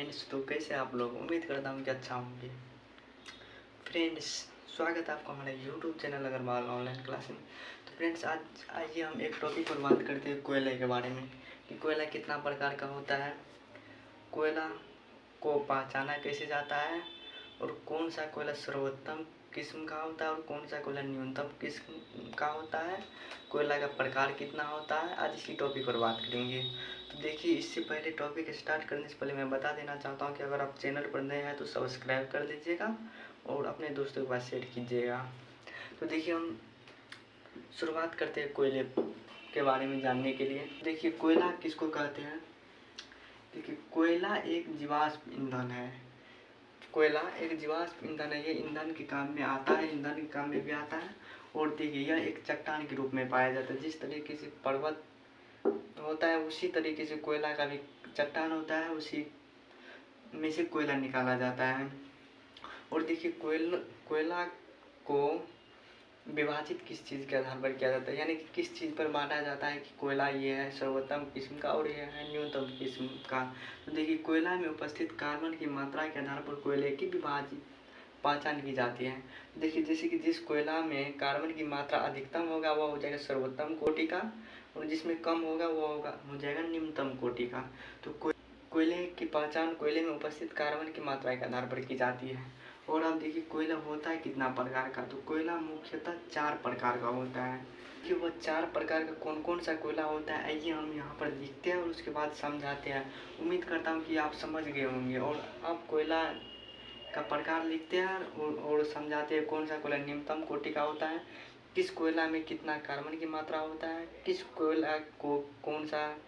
Friends, तो कैसे आप लोग? उम्मीद करता हूँ कि अच्छा होंगे। फ्रेंड्स, स्वागत है आपका हमारे YouTube channel Agarwal online class में। तो फ्रेंड्स, आज आइए हम एक टॉपिक पर बात करते हैं कोयले के बारे में कि कोयला कितना प्रकार का होता है, कोयला को पहचाना कैसे जाता है और कौन सा कोयला सर्वोत्तम किस्म का होता है और कौन सा कोयला न्यूनतम किस्म का होता है, कोयला का प्रकार कितना होता है। आज इसी टॉपिक पर बात करेंगे। तो देखिए, इससे पहले टॉपिक स्टार्ट करने से पहले मैं बता देना चाहता हूँ कि अगर आप चैनल पर नए हैं तो सब्सक्राइब कर लीजिएगा और अपने दोस्तों के पास शेयर कीजिएगा। तो देखिए, हम शुरुआत करते हैं कोयले के बारे में जानने के लिए। देखिए, कोयला किसको कहते हैं? देखिए, कोयला एक जीवाश्म ईंधन है। कोयला एक जीवाश्म ईंधन है। ये ईंधन के काम में आता है, ईंधन के काम में भी आता है। और देखिए, यह एक चट्टान के रूप में पाया जाता है। जिस तरीके से पर्वत होता है उसी तरीके से कोयला का भी चट्टान होता है, उसी में से कोयला निकाला जाता है। और देखिए, कोयला को विभाजित किस चीज़ के आधार पर किया जाता है, यानी कि किस चीज़ पर बांटा जाता है कि कोयला ये है सर्वोत्तम किस्म का और यह है न्यूनतम किस्म का। तो देखिए, कोयला में उपस्थित कार्बन की मात्रा के आधार पर कोयले की विभाजित पहचान की जाती है। देखिए, जैसे कि जिस कोयला में कार्बन की मात्रा अधिकतम होगा वह हो जाएगा सर्वोत्तम कोटि का, और जिसमें कम होगा वह हो जाएगा निम्नतम कोटि का। तो कोयले की पहचान कोयले में उपस्थित कार्बन की मात्रा के आधार पर की जाती है। और अब देखिए, कोयला होता है कितना प्रकार का? तो कोयला मुख्यतः 4 प्रकार का होता है। कि वह 4 प्रकार का कौन कौन सा कोयला होता है, आइए हम यहाँ पर लिखते हैं और उसके बाद समझाते हैं। उम्मीद करता हूँ कि आप समझ गए होंगे। और अब कोयला का प्रकार लिखते हैं और समझाते हैं कौन सा कोयला निम्नतम कोटि का होता है, किस कोयला में कितना कार्बन की मात्रा होता है, किस कोयला को कौन सा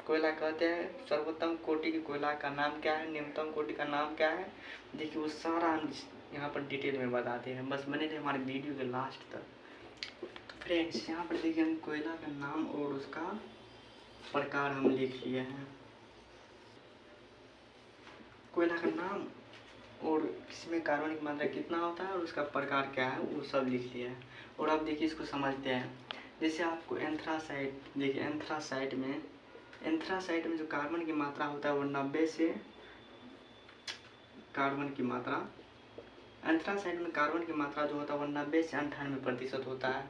कोयला कहते हैं, सर्वोत्तम कोटि की कोयला का नाम क्या है, निम्नतम कोटि का नाम क्या है। देखिए, वो सारा हम यहाँ पर डिटेल में बताते हैं। बस बने थे हमारे वीडियो के लास्ट तक। तो फ्रेंड्स, यहाँ पर देखिए, हम कोयला का नाम और उसका प्रकार हम लिख लिए हैं। कोयला का नाम और इसमें कार्बन की मात्रा कितना होता है और उसका प्रकार क्या है वो सब लिख लिया है। और अब देखिए, इसको समझते हैं। जैसे आपको एंथ्रासाइट, देखिए एंथ्रासाइट में जो कार्बन की मात्रा होता है वो 90 से कार्बन की मात्रा एंथ्रासाइट में कार्बन की मात्रा जो होता है वो 90 से 98% होता है।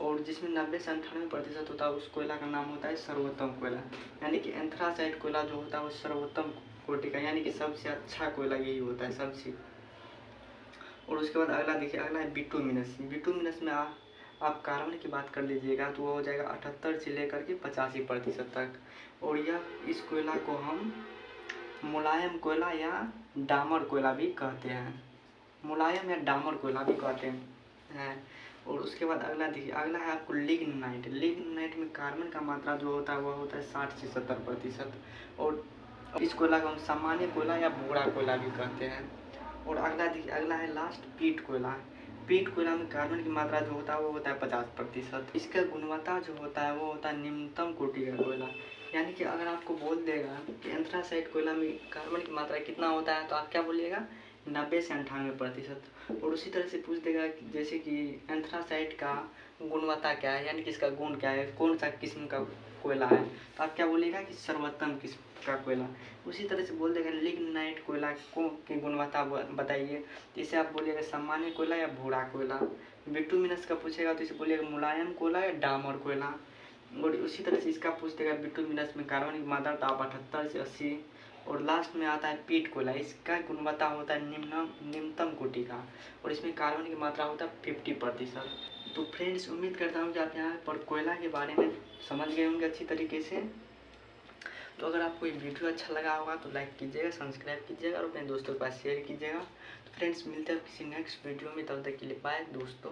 और जिसमें 90 से 98% होता है उस कोयला का नाम होता है सर्वोत्तम कोयला। यानी कि एंथ्रासाइट कोयला जो होता है वो सर्वोत्तम कोटि का, यानी कि सबसे अच्छा कोयला यही होता है सबसे। और उसके बाद अगला देखिए, अगला है बिटुमिनस में आप कार्बन की बात कर लीजिएगा तो वो हो जाएगा 78 से लेकर के 85% तक। और इस कोयला को हम मुलायम कोयला या डामर कोयला भी कहते हैं, मुलायम या डामर कोयला भी कहते हैं। और उसके बाद अगला देखिए, अगला है आपको लिग्नाइट में कार्बन का मात्रा जो होता है वह होता है 60 से 70%। और इस कोयला को हम सामान्य कोयला या भूरा कोयला भी कहते हैं। और अगला देखिए, अगला है लास्ट पीट कोयला में कार्बन की मात्रा जो होता है वो होता है 50%। इसका गुणवत्ता जो होता है वो होता है निम्नतम कोटि का कोयला। यानी कि अगर आपको बोल देगा कि एंथ्रासाइट कोयला में कार्बन की मात्रा कितना होता है तो आप क्या बोलिएगा? 90 से 98%। और उसी तरह से पूछ देगा कि जैसे कि एंथ्रासाइट का गुणवत्ता क्या है, यानी कि इसका गुण क्या है, कौन सा किस्म का कोयला है, तो आप क्या बोलिएगा कि सर्वोत्तम किस्म का कोयला। उसी तरह से बोल देगा लिग्नाइट कोयला को की गुणवत्ता बताइए, इसे आप बोलिएगा सामान्य कोयला या भूरा कोयला। बिटुमिनस का पूछेगा तो इसे बोलिएगा मुलायम कोयला या डामर कोयला। और उसी तरह से इसका पूछ देगा बिटुमिनस में कार्बन की मात्रा तो आप 78 से 80। और लास्ट में आता है पीट कोयला, इसका गुणवत्ता होता है निम्नतम कोटि का, और इसमें कार्बन की मात्रा होता है 50%। तो फ्रेंड्स, उम्मीद करता हूँ कि आप यहाँ पर कोयला के बारे में समझ गए होंगे अच्छी तरीके से। तो अगर आपको ये वीडियो अच्छा लगा होगा तो लाइक कीजिएगा, सब्सक्राइब कीजिएगा और अपने दोस्तों के पास शेयर कीजिएगा। तो फ्रेंड्स, मिलते हैं किसी नेक्स्ट वीडियो में, तब तक के लिए बाय दोस्तों।